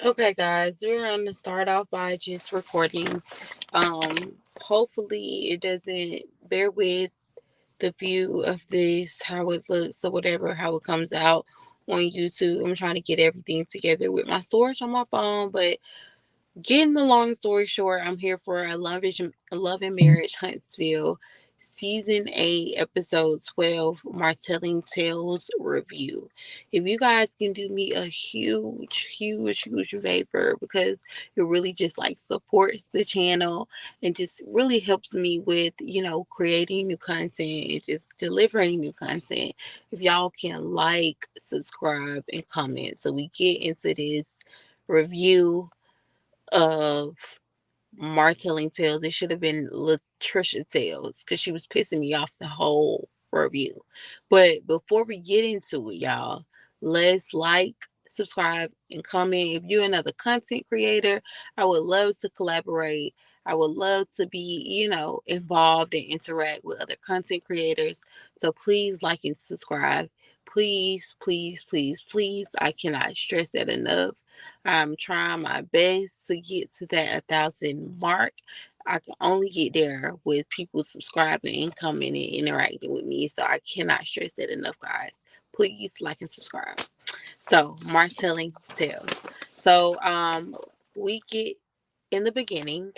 Okay, guys, we're going to start off by just recording. Hopefully, it doesn't bear with the view of this, how it looks, or whatever, how it comes out on YouTube. I'm trying to get everything together with my storage on my phone, but getting the long story short, I'm here for a love and marriage Huntsville season 8 episode 12 Martelling Tales review. If you guys can do me a huge favor, because it really just like supports the channel and just really helps me with, creating new content and just delivering new content. If y'all can like, subscribe, and comment so we get into this review of Martelling Tales. It should have been Latricia Tales because she was pissing me off the whole review. But before we get into it, y'all, let's like, subscribe, and comment. If you're another content creator, I would love to collaborate. I would love to be, involved and interact with other content creators. So please like and subscribe. Please, please, please, please. I cannot stress that enough. I'm trying my best to get to that 1,000 mark. I can only get there with people subscribing and coming and interacting with me. So I cannot stress that enough, guys. Please like and subscribe. So, Martelling Tales. So, we get in the beginning.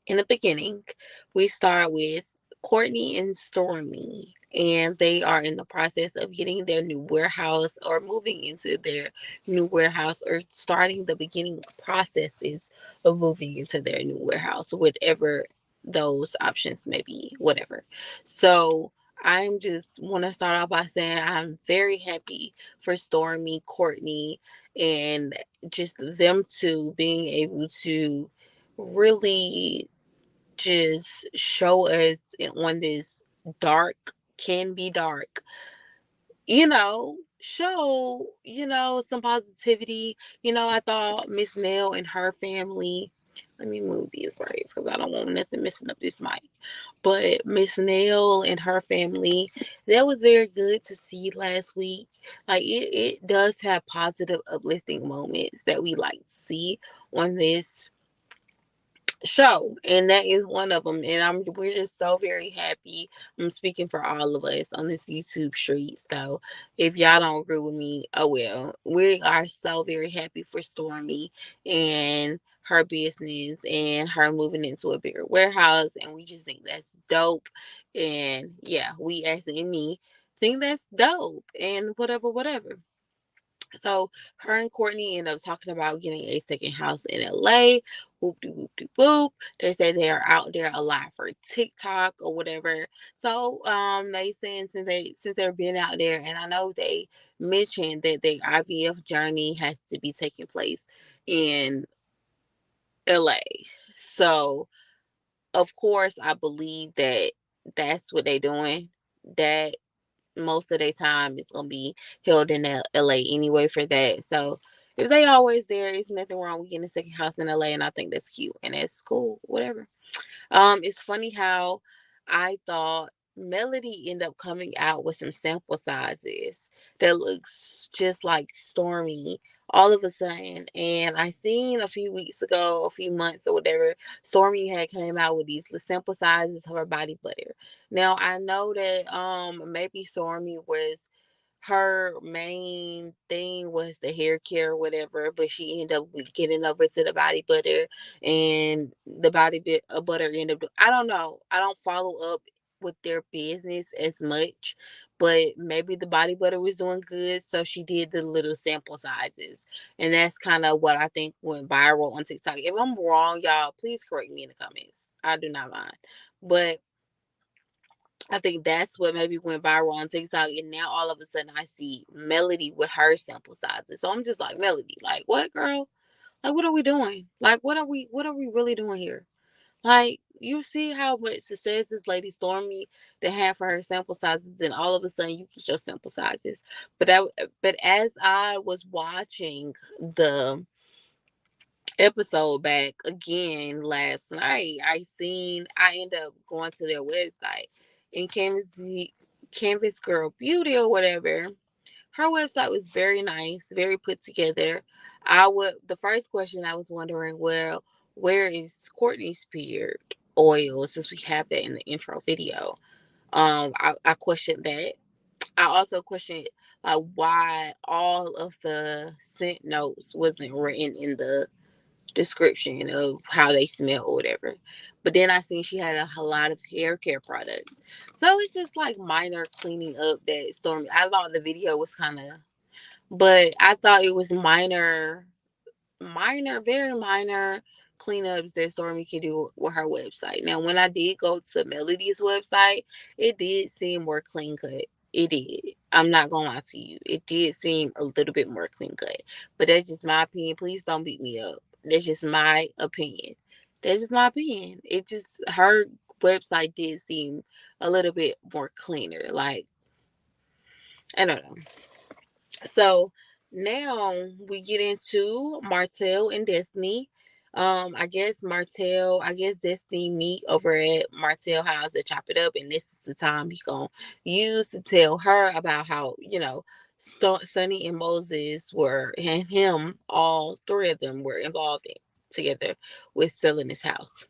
In the beginning, we start with Courtney and Stormy, and they are in the process of getting their new warehouse or moving into their new warehouse or starting the beginning processes of moving into their new warehouse, whatever those options may be, whatever. So, I'm just want to start off by saying I'm very happy for Stormy, Courtney, and just them two being able to really just show us on this dark, can be dark, show, some positivity. I thought Miss Nell and her family, let me move these braids because I don't want nothing messing up this mic. But Miss Nell and her family, that was very good to see last week. Like it does have positive, uplifting moments that we like to see on this show, and that is one of them. And we're just so very happy. I'm speaking for all of us on this YouTube street. So if y'all don't agree with me, oh well. We are so very happy for Stormy and her business and her moving into a bigger warehouse, and we just think that's dope. And yeah, we as in me think that's dope and whatever. So her and Courtney end up talking about getting a second house in LA. Whoop de whoop de whoop. They say they are out there a lot for TikTok or whatever. So they saying since they've been out there, and I know they mentioned that their IVF journey has to be taking place in LA. So of course I believe that that's what they're doing. That most of their time is gonna be held in LA anyway for that. So if they always there, it's nothing wrong with getting a second house in LA, and I think that's cute and that's cool, whatever. It's funny how I thought Melody ended up coming out with some sample sizes that looks just like Stormy all of a sudden. And I seen a few weeks ago, a few months or whatever, Stormy had came out with these sample sizes of her body butter. Now I know that maybe Stormy was her main thing was the hair care or whatever, but she ended up getting over to the body butter, and the butter ended up. I don't know. I don't follow up with their business as much, but maybe the body butter was doing good, so she did the little sample sizes, and that's kind of what I think went viral on TikTok. If I'm wrong, y'all, please correct me in the comments. I do not mind, but I think that's what maybe went viral on TikTok, and now all of a sudden I see Melody with her sample sizes. So I'm just like, Melody, like what, girl? Like what are we doing? Like what are we really doing here? Like you see how much success this lady Stormy to have for her sample sizes, then all of a sudden you get your sample sizes. But as I was watching the episode back again last night, I end up going to their website, and Canvas Girl Beauty or whatever, her website was very nice, very put together. The first question I was wondering, well, where is Courtney's beard oil, since we have that in the intro video? I questioned that. I also questioned like why all of the scent notes wasn't written in the description of how they smell or whatever. But then I seen she had a lot of hair care products. So it's just like minor cleaning up that Stormy. I thought the video was kind of, but I thought it was very minor cleanups that Stormy can do with her website. Now, when I did go to Melody's website, it did seem more clean cut. It did. I'm not gonna lie to you. It did seem a little bit more clean cut. But that's just my opinion. Please don't beat me up. That's just my opinion. That's just my opinion. It just her website did seem a little bit more cleaner. Like, I don't know. So now we get into Martell and Destiny. I guess Destiny meet over at Martell house to chop it up, and this is the time he gonna use to tell her about how, Sonny and Moses were, and him, all three of them were involved together with selling this house.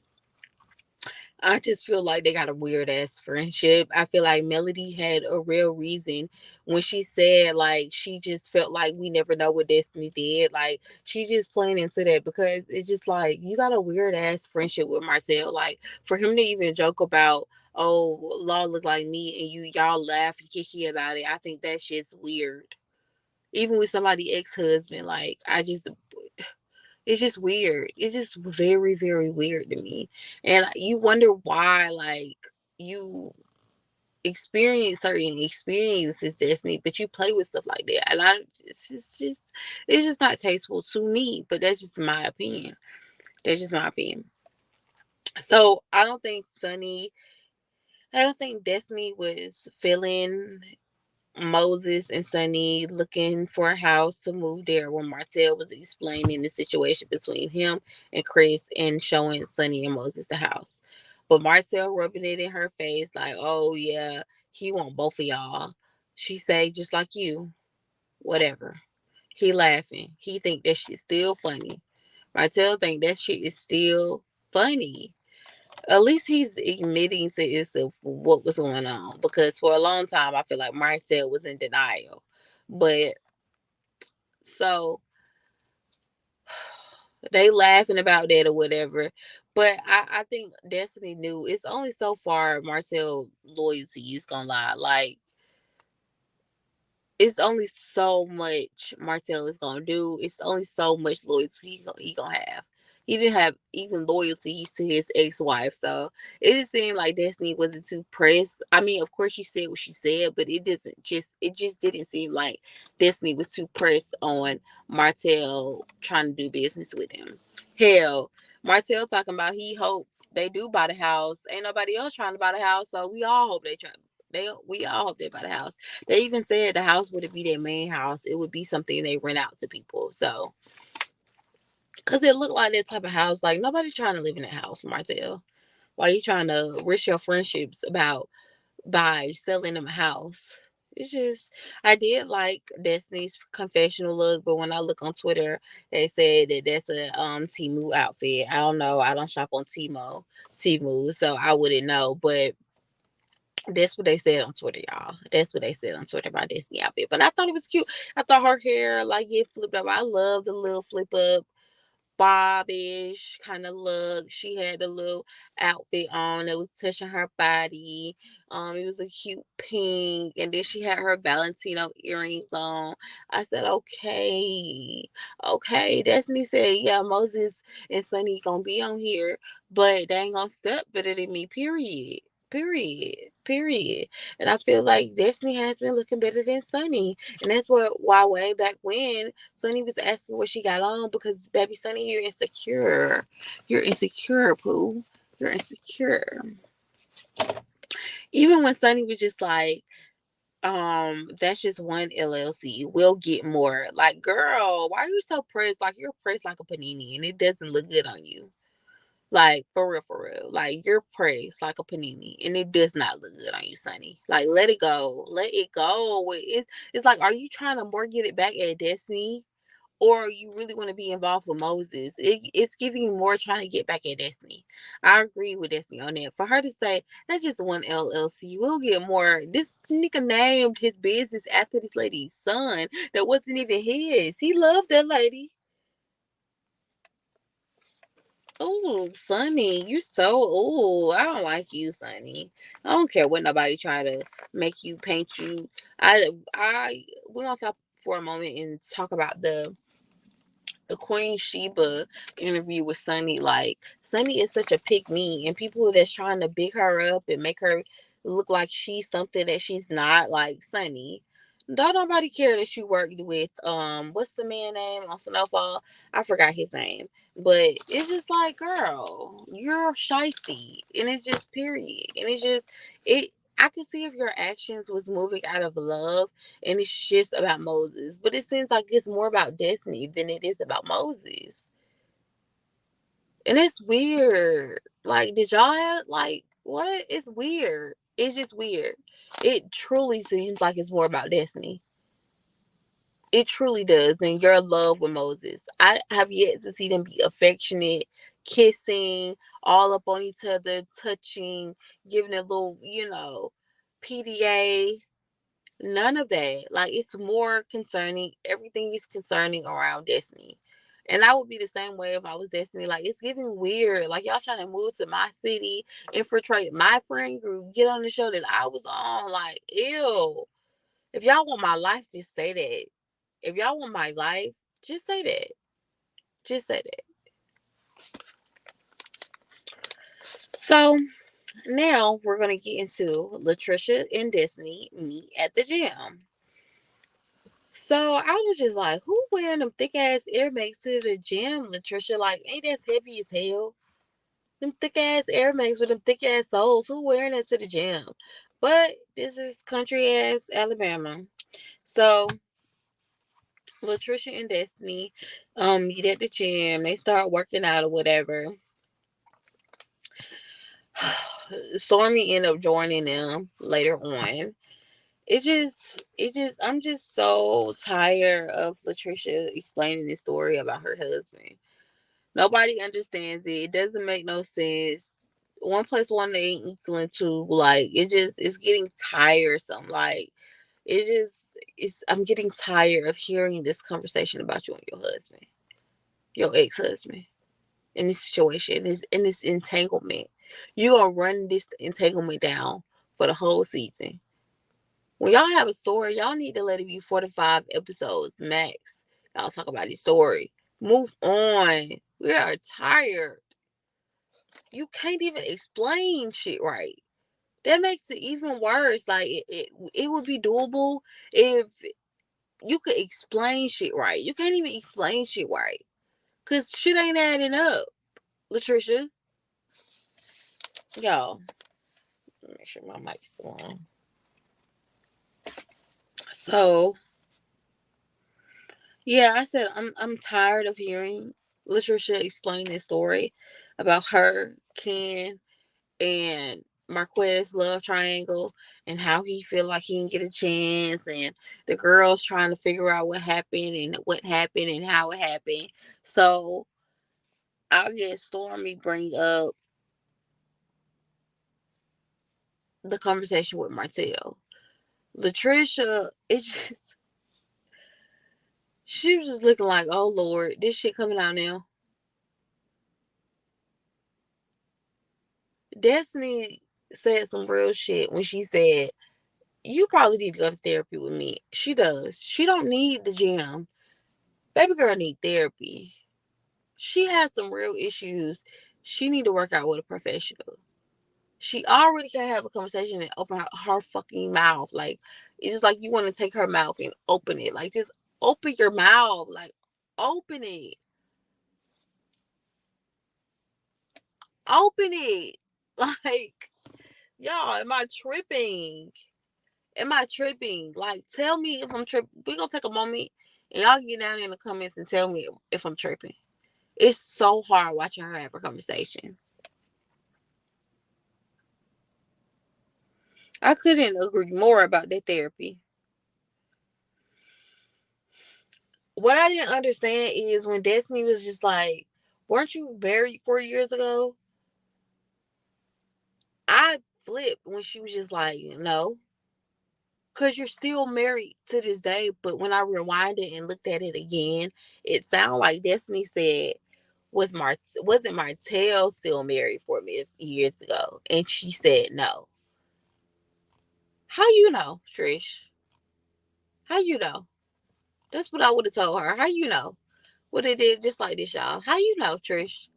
I just feel like they got a weird ass friendship. I feel like Melody had a real reason when she said like she just felt like we never know what Destiny did. Like she just playing into that because it's just like you got a weird ass friendship with Marcel. Like for him to even joke about, oh, Law look like me, and y'all laugh and kiki about it. I think that shit's weird. Even with somebody ex husband, like it's just weird. It's just very, very weird to me. And you wonder why, like, you experience certain experiences, Destiny, but you play with stuff like that. And it's just not tasteful to me, but that's just my opinion. That's just my opinion. So I don't think Destiny was feeling Moses and Sonny looking for a house to move there when Martell was explaining the situation between him and Chris and showing Sonny and Moses the house. But Martell rubbing it in her face like, oh yeah, he want both of y'all. She say, just like you, whatever. He laughing. He think that shit's still funny. Martell think that shit is still funny. At least he's admitting to himself what was going on, because for a long time I feel like Marcel was in denial. But so they laughing about that or whatever. But I think Destiny knew it's only so far Marcel loyalty is gonna lie. Like it's only so much Martell is gonna do. It's only so much loyalty he gonna have. He didn't have even loyalties to his ex-wife, so it just seemed like Destiny wasn't too pressed. I mean, of course she said what she said, but it just didn't seem like Destiny was too pressed on Martell trying to do business with him. Hell, Martell talking about he hope they do buy the house. Ain't nobody else trying to buy the house, so we all hope they try. We all hope they buy the house. They even said the house wouldn't be their main house. It would be something they rent out to people. So, because it looked like that type of house. Like, nobody trying to live in that house, Martell. Why you trying to risk your friendships about by selling them a house? It's just, I did like Destiny's confessional look, but when I look on Twitter, they said that that's a Timu outfit. I don't know. I don't shop on Timu, so I wouldn't know. But that's what they said on Twitter, y'all. That's what they said on Twitter about Destiny outfit. But I thought it was cute. I thought her hair like get flipped up. I love the little flip up bobbish kind of look. She had the little outfit on that was touching her body. It was a cute pink, and then she had her Valentino earrings on. I said, okay, okay. Destiny said, yeah, Moses and Sunny gonna be on here, but they ain't gonna step better than me. Period. Period. Period. And I feel like Destiny has been looking better than Sunny, and that's why way back when Sunny was asking what she got on, because baby Sunny, you're insecure. You're insecure, Pooh. You're insecure. Even when Sunny was just like, that's just one LLC. We'll get more. Like, girl, why are you so pressed? Like you're pressed like a panini and it doesn't look good on you. Like, for real, for real. Like, you're praised like a panini, and it does not look good on you, Sonny. Like, let it go. Let it go. It's like, are you trying to more get it back at Destiny? Or you really want to be involved with Moses? It's giving you more trying to get back at Destiny. I agree with Destiny on that. For her to say, that's just one LLC, we'll get more. This nigga named his business after this lady's son that wasn't even his. He loved that lady. Oh, Sonny, you so I don't like you, Sonny. I don't care what nobody try to make you paint you. We're gonna stop for a moment and talk about the Queen Sheba interview with Sunny. Like, Sunny is such a pick me, and people that's trying to big her up and make her look like she's something that she's not. Like, Sunny, don't nobody care that you worked with what's the man name on Snowfall? I forgot his name. But it's just like, girl, you're shysty. And it's just period. And it's just it I could see if your actions was moving out of love and it's just about Moses. But it seems like it's more about Destiny than it is about Moses. And it's weird. Like, did y'all have, like, what? It's weird. It's just weird. It truly seems like it's more about Destiny. It truly does. And your love with Moses. I have yet to see them be affectionate, kissing, all up on each other, touching, giving a little, PDA. None of that. Like, it's more concerning. Everything is concerning around Destiny. And I would be the same way if I was Destiny. Like, it's getting weird. Like, y'all trying to move to my city, infiltrate my friend group, get on the show that I was on. Like, ew. If y'all want my life, just say that. If y'all want my life, just say that. Just say that. So now we're gonna get into Latricia and Destiny meet at the gym. So I was just like, who wearing them thick ass Air Max to the gym, Latricia? Like, ain't that heavy as hell? Them thick ass Air Max with them thick ass soles. Who wearing that to the gym? But this is country ass Alabama. So Latricia and Destiny meet at the gym. They start working out or whatever. Stormy ended up joining them later on. I'm just so tired of Latricia explaining this story about her husband. Nobody understands it. It doesn't make no sense. One plus one ain't equaling two. Like, it's getting tiresome. Like, I'm getting tired of hearing this conversation about you and your husband, your ex-husband, in this situation, in this entanglement. You gonna run this entanglement down for the whole season. When y'all have a story, y'all need to let it be 4 to 5 episodes max. Y'all talk about this story. Move on. We are tired. You can't even explain shit right. That makes it even worse. Like, it would be doable if you could explain shit right. You can't even explain shit right. Cause shit ain't adding up. Latricia. Y'all. Make sure my mic's still on. So yeah, I said I'm tired of hearing Latricia explain this story about her, Ken, and Marquez love triangle and how he feel like he can get a chance and the girls trying to figure out what happened and how it happened. So I'll get Stormy bring up the conversation with Martell. Latricia, it's just she was just looking like, oh Lord, this shit coming out now. Destiny said some real shit when she said, you probably need to go to therapy with me. She does. She don't need the gym. Baby girl need therapy. She has some real issues. She need to work out with a professional. She already can have a conversation and open her fucking mouth. Like, it's just like you want to take her mouth and open it. Like, just open your mouth. Like, open it. Open it. Like, y'all, am I tripping? Am I tripping? Like, tell me if I'm tripping. We gonna take a moment and y'all get down in the comments and tell me if I'm tripping. It's so hard watching her have a conversation. I couldn't agree more about that therapy. What I didn't understand is when Destiny was just like, weren't you married 4 years ago? I flipped when she was just like, no, because you're still married to this day. But when I rewinded and looked at it again, it sounded like Destiny said, wasn't Martell still married 4 years ago? And she said no. How you know, Trish? How you know? That's what I would have told her. How you know? What it did just like this, y'all. How you know, Trish?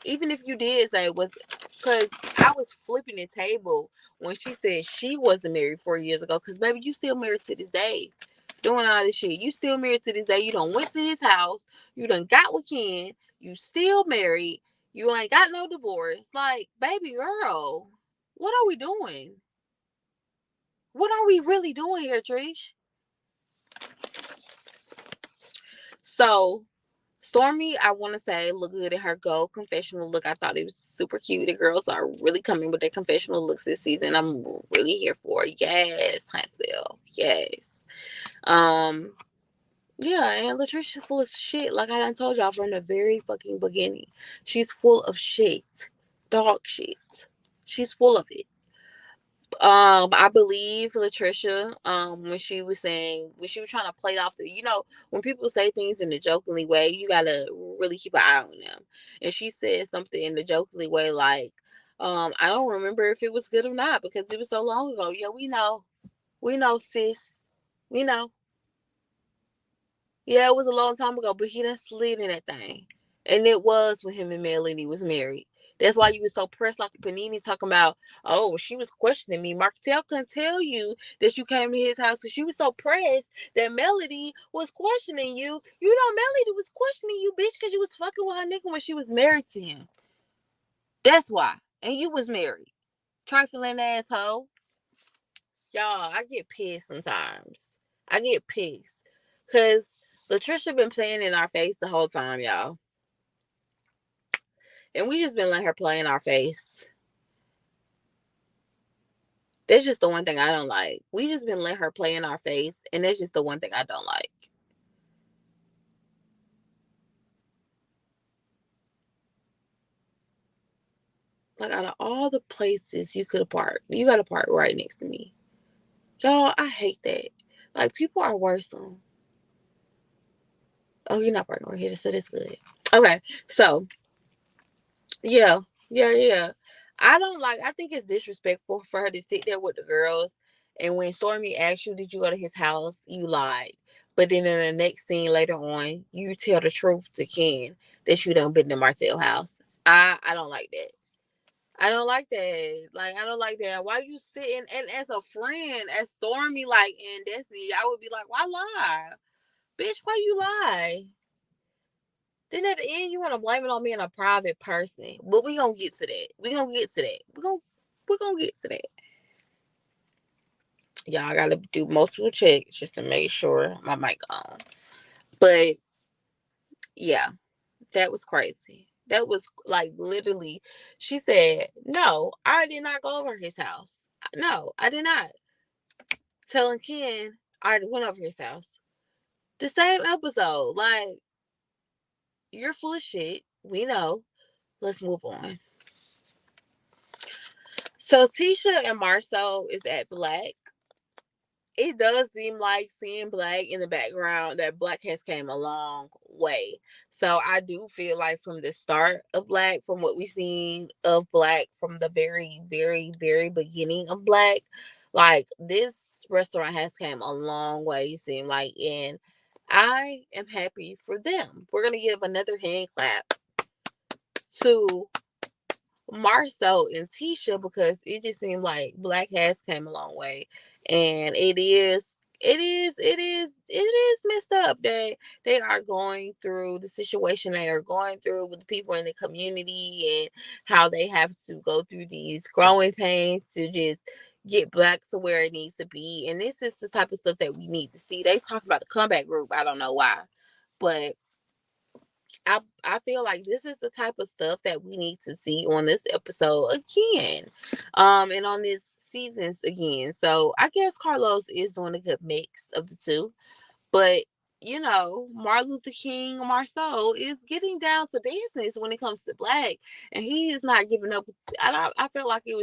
Even if you did say it was, because I was flipping the table when she said she wasn't married 4 years ago. Because baby, you still married to this day, doing all this shit. You still married to this day. You done went to his house. You done got with Ken. You still married. You ain't got no divorce. Like, baby girl, what are we doing? What are we really doing here, Trish? So Stormy, I want to say, look good in her gold confessional look. I thought it was super cute. The girls are really coming with their confessional looks this season. I'm really here for it. Yes, Huntsville. Yes. Um, yeah, and Latricia's full of shit. Like I done told y'all from the very fucking beginning. She's full of shit. Dog shit. She's full of it. I believe Latricia, when she was trying to play off when people say things in a jokingly way, you gotta really keep an eye on them. And she said something in the jokingly way like, I don't remember if it was good or not because it was so long ago. Yeah, we know, sis, we know. Yeah, it was a long time ago, but he done slid in that thing. And it was when him and Melanie was married. That's why you was so pressed like Panini talking about, oh, she was questioning me. Martell couldn't tell you that you came to his house because she was so pressed that Melody was questioning you. You know, Melody was questioning you, bitch, because you was fucking with her nigga when she was married to him. That's why. And you was married. Trifling asshole. Y'all, I get pissed sometimes. I get pissed. Cause Latricia been playing in our face the whole time, y'all. And we just been letting her play in our face. That's just the one thing I don't like. We just been letting her play in our face, and that's just the one thing I don't like. Like out of all the places you could have parked, you got to park right next to me. Y'all, I hate that. Like people are worse on. Oh, you're not parking right here, so that's good. Okay, so yeah, yeah. I think it's disrespectful for her to sit there with the girls. And when Stormy asked you, did you go to his house? You lied. But then in the next scene later on, you tell the truth to Ken that you done been to Martell house. I don't like that. I don't like that. Like, I don't like that. Why you sitting and as a friend, as Stormy, like in Destiny, I would be like, why lie? Bitch, why you lie? Then at the end, you want to blame it on being a private person. But we gonna get to that. We gonna get to that. We gonna get to that. Y'all gotta do multiple checks just to make sure my mic on. But yeah, that was crazy. That was like literally. She said, "No, I did not go over his house. No, I did not." Telling Ken I went over his house. The same episode. Like you're full of shit. We know. Let's move on. So Tisha and Marcel is at Black. It does seem like seeing Black in the background that Black has came a long way. So I do feel like from the start of Black, from what we've seen of Black, from the very, very, very beginning of Black, like this restaurant has came a long way. You seem like, and I am happy for them. We're gonna give another hand clap to Marcel and Tisha because it just seemed like Black has came a long way, and it is messed up that they are going through the situation they are going through with the people in the community and how they have to go through these growing pains to just get Black to where it needs to be. And this is the type of stuff that we need to see. They talk about the comeback group. I don't know why, but I feel like this is the type of stuff that we need to see on this episode again, and on this seasons again. So I guess Carlos is doing a good mix of the two. But Martin Luther King Marceau is getting down to business when it comes to black, and he is not giving up. I felt like it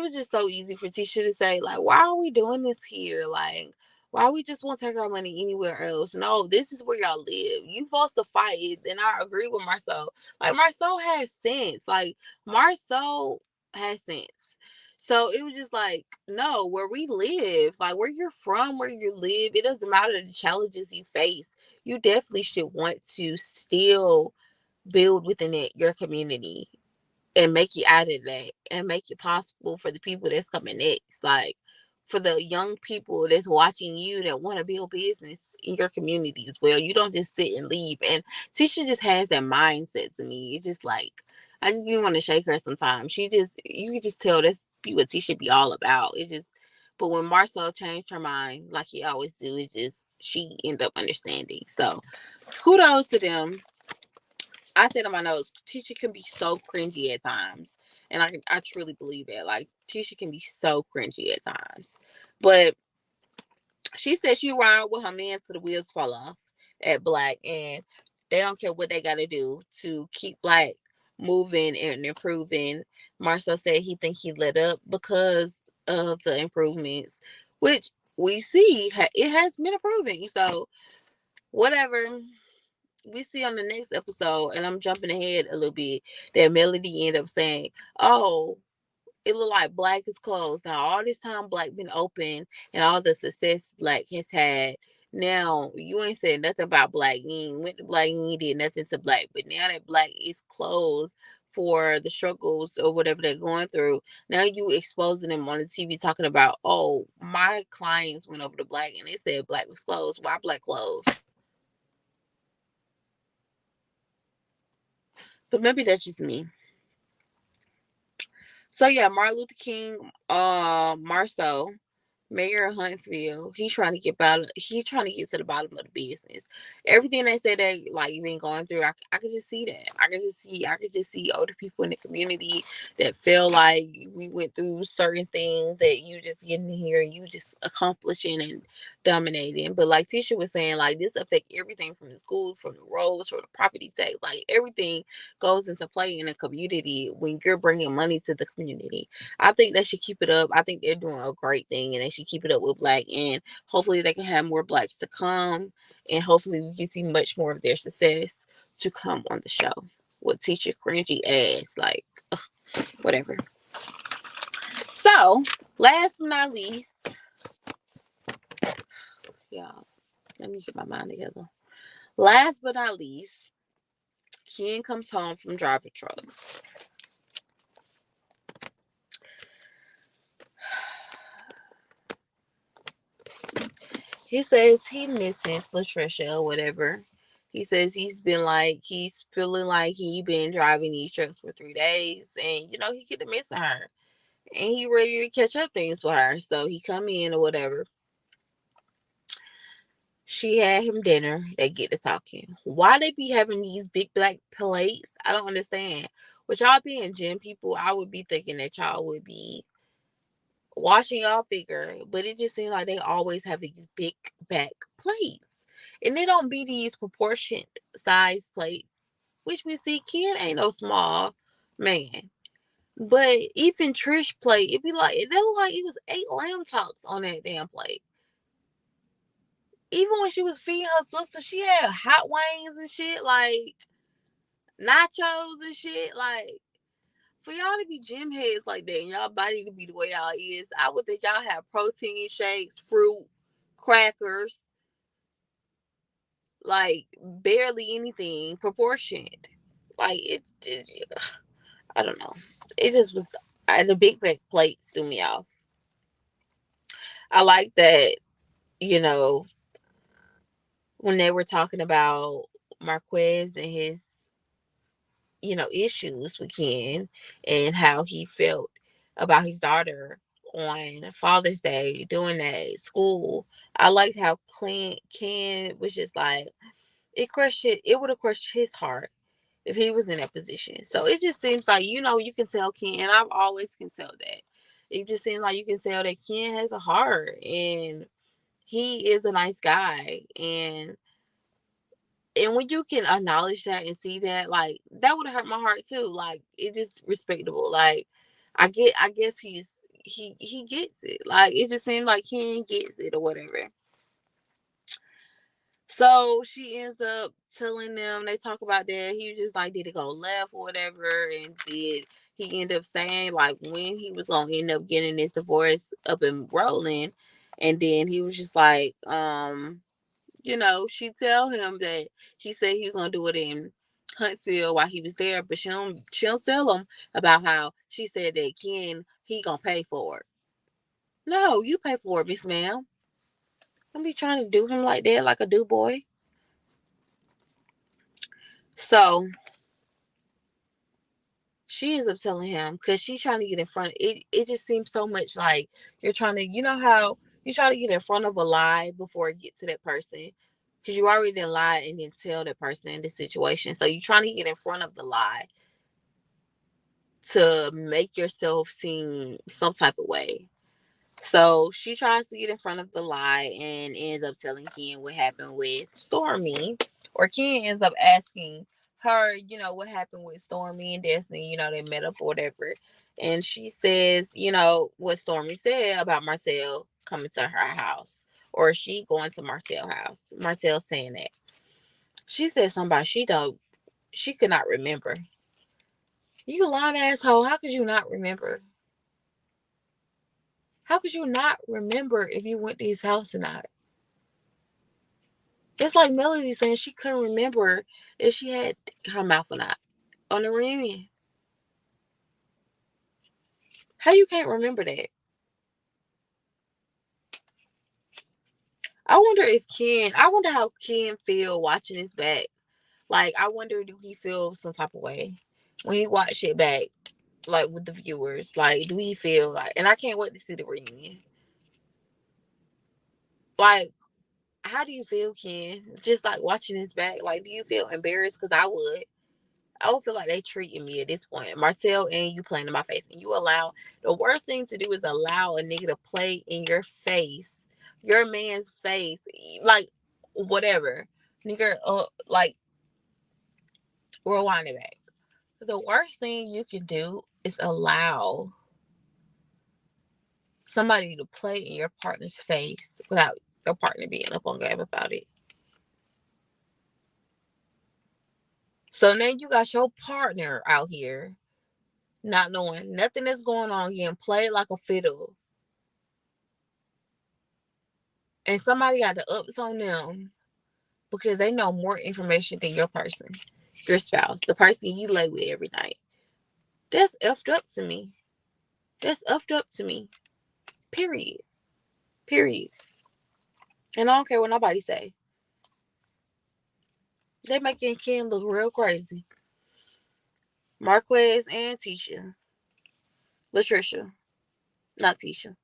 was just so easy for Tisha to say, like, why are we doing this here? Like, why we just won't take our money anywhere else? No, this is where y'all live. You supposed to fight it. And I agree with Marceau. Like, Marceau has sense. Like, Marceau has sense. So it was just like, no, where we live, like where you're from, where you live, it doesn't matter the challenges you face. You definitely should want to still build within it your community and make it out of that and make it possible for the people that's coming next. Like for the young people that's watching you that want to build business in your community as well. You don't just sit and leave. And Tisha just has that mindset to me. It's just like I just be want to shake her sometimes. You can just tell that's be what Tisha be all about. It just but when Marcel changed her mind, like he always do, it just she ended up understanding. So kudos to them. I said in my notes, Tisha can be so cringy at times, and I truly believe that. Like Tisha can be so cringy at times, but she said she ride with her man to the wheels fall off at Black, and they don't care what they got to do to keep Black moving and improving. Marcel said he think he let up because of the improvements, which we see it has been improving. So whatever we see on the next episode, and I'm jumping ahead a little bit, that Melody ended up saying, "Oh, it looked like Black is closed. Now all this time Black been open and all the success Black has had. Now you ain't said nothing about Black. You ain't went to Black. You ain't did nothing to Black. But now that Black is closed for the struggles or whatever they're going through, now you exposing them on the TV talking about, oh, my clients went over to Black and they said Black was closed. Why Black closed? But maybe that's just me. So yeah, Martin Luther King, Marceau, Mayor of Huntsville, he's trying to get to the bottom of the business. Everything they said that like you been going through, I could just see that. I could just see older people in the community that feel like we went through certain things that you just getting here and you just accomplishing and dominating. But like Tisha was saying, like this affect everything from the schools, from the roads, from the property tax, like everything goes into play in a community when you're bringing money to the community. I think they should keep it up. I think they're doing a great thing and they should keep it up with Black, and hopefully they can have more Blacks to come, and hopefully we can see much more of their success to come on the show with Teacher Cringy ass. Like, ugh, whatever. So, last but not least, y'all, let me get my mind together. Last but not least, Ken comes home from driving trucks. He says he misses Latricia or whatever. He says he's feeling like he been driving these trucks for 3 days, and he could have missing her, and he ready to catch up things with her. So he come in or whatever. She had him dinner. They get to talking. Why they be having these big black plates? I don't understand. With y'all being gym people, I would be thinking that y'all would be washing y'all figure, but it just seems like they always have these big back plates. And they don't be these proportioned size plates, which we see Ken ain't no small man. But even Trish plate, it be like it looked like it was 8 lamb chops on that damn plate. Even when she was feeding her sister, she had hot wings and shit, like nachos and shit. Like for y'all to be gym heads like that and y'all body to be the way y'all is, I would think y'all have protein shakes, fruit, crackers, like barely anything proportioned. Like I don't know. It just was the big back plates threw me off. I like that, you know, when they were talking about Marquez and his, issues with Ken and how he felt about his daughter on Father's Day doing that at school. I liked how clean Ken was just like, it would have crushed his heart if he was in that position. So it just seems like, you can tell Ken, and I've always can tell that. It just seems like you can tell that Ken has a heart, and he is a nice guy. And when you can acknowledge that and see that, like, that would have hurt my heart too. Like, it's just respectable. Like, I guess he gets it. Like, it just seems like Ken gets it or whatever. So she ends up telling them, they talk about that. He was just like, did it go left or whatever? And did he end up saying, like, when he was going to end up getting this divorce up and rolling? And then he was just like, she tell him that he said he was going to do it in Huntsville while he was there, but she don't tell him about how she said that Ken, he going to pay for it. No, you pay for it, Miss Ma'am. Don't be trying to do him like that, like a do boy. So she ends up telling him, because she's trying to get in front of it. It just seems so much like you're trying to, how you try to get in front of a lie before it get to that person, because you already did lie and then tell that person the situation. So you're trying to get in front of the lie to make yourself seem some type of way. So she tries to get in front of the lie and ends up telling Ken what happened with Stormy. Or Ken ends up asking her, what happened with Stormy and Destiny. They met up or whatever. And she says, what Stormy said about Marcel coming to her house. Or she going to Marcel's house. Marcel saying that. She said something about she could not remember. You lying asshole. How could you not remember? How could you not remember if you went to his house or not? It's like Melody saying she couldn't remember if she had her mouth or not on the reunion. How you can't remember that? I wonder how Ken feel watching this back. Like, I wonder, do he feel some type of way when he watch it back, like with the viewers? Like, do he feel like, and I can't wait to see the reunion. Like, how do you feel, Ken? Just like watching this back, like, do you feel embarrassed? Because I would feel like they treating me at this point. Martell and you playing in my face. And you allow, the worst thing to do is allow a nigga to play in your face, your man's face, like, whatever. Nigga, like, rewind it back. The worst thing you can do is allow somebody to play in your partner's face without your partner being up on game about it. So now you got your partner out here not knowing nothing that's going on, getting played like a fiddle. And somebody got the ups on them because they know more information than your person, your spouse, the person you lay with every night. That's effed up to me. That's effed up to me. Period. Period. And I don't care what nobody say. They making Ken look real crazy. Marquez and Tisha. Latricia. Not Tisha.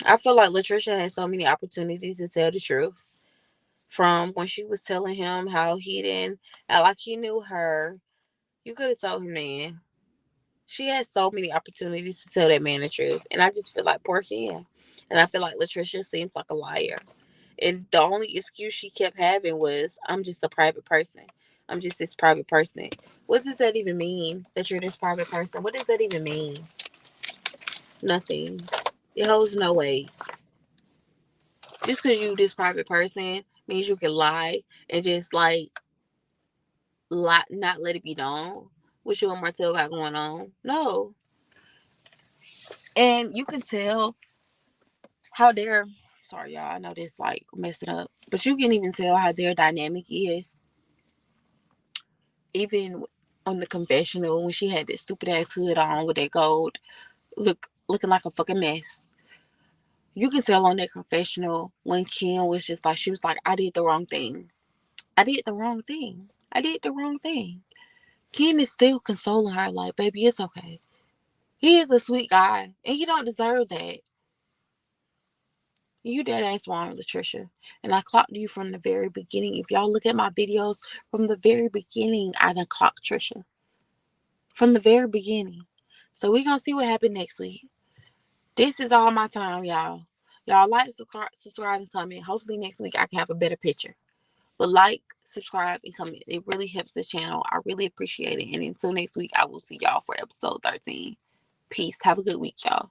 I feel like Latricia had so many opportunities to tell the truth. From when she was telling him how he didn't act like he knew her. You could have told him then. She had so many opportunities to tell that man the truth. And I just feel like poor Ken. And I feel like Latricia seems like a liar. And the only excuse she kept having was, I'm just a private person. I'm just this private person. What does that even mean, that you're this private person? What does that even mean? Nothing. It holds no weight. Just because you this private person means you can lie and just like lie, not let it be known what you and Martell got going on. No. And you can tell how they're, sorry y'all, I know this like messing up, but you can even tell how their dynamic is. Even on the confessional when she had that stupid ass hood on with that gold, looking like a fucking mess. You can tell on that confessional when Kim was just like, she was like, I did the wrong thing. I did the wrong thing. I did the wrong thing. Ken is still consoling her like, baby, it's okay. He is a sweet guy and he don't deserve that. You dead ass wrong, Latricia. And I clocked you from the very beginning. If y'all look at my videos from the very beginning, I done clocked Trisha. From the very beginning. So we gonna see what happened next week. This is all my time, y'all. Y'all like, subscribe, and comment. Hopefully next week I can have a better picture. But like, subscribe, and comment. It really helps the channel. I really appreciate it. And until next week, I will see y'all for episode 13. Peace. Have a good week, y'all.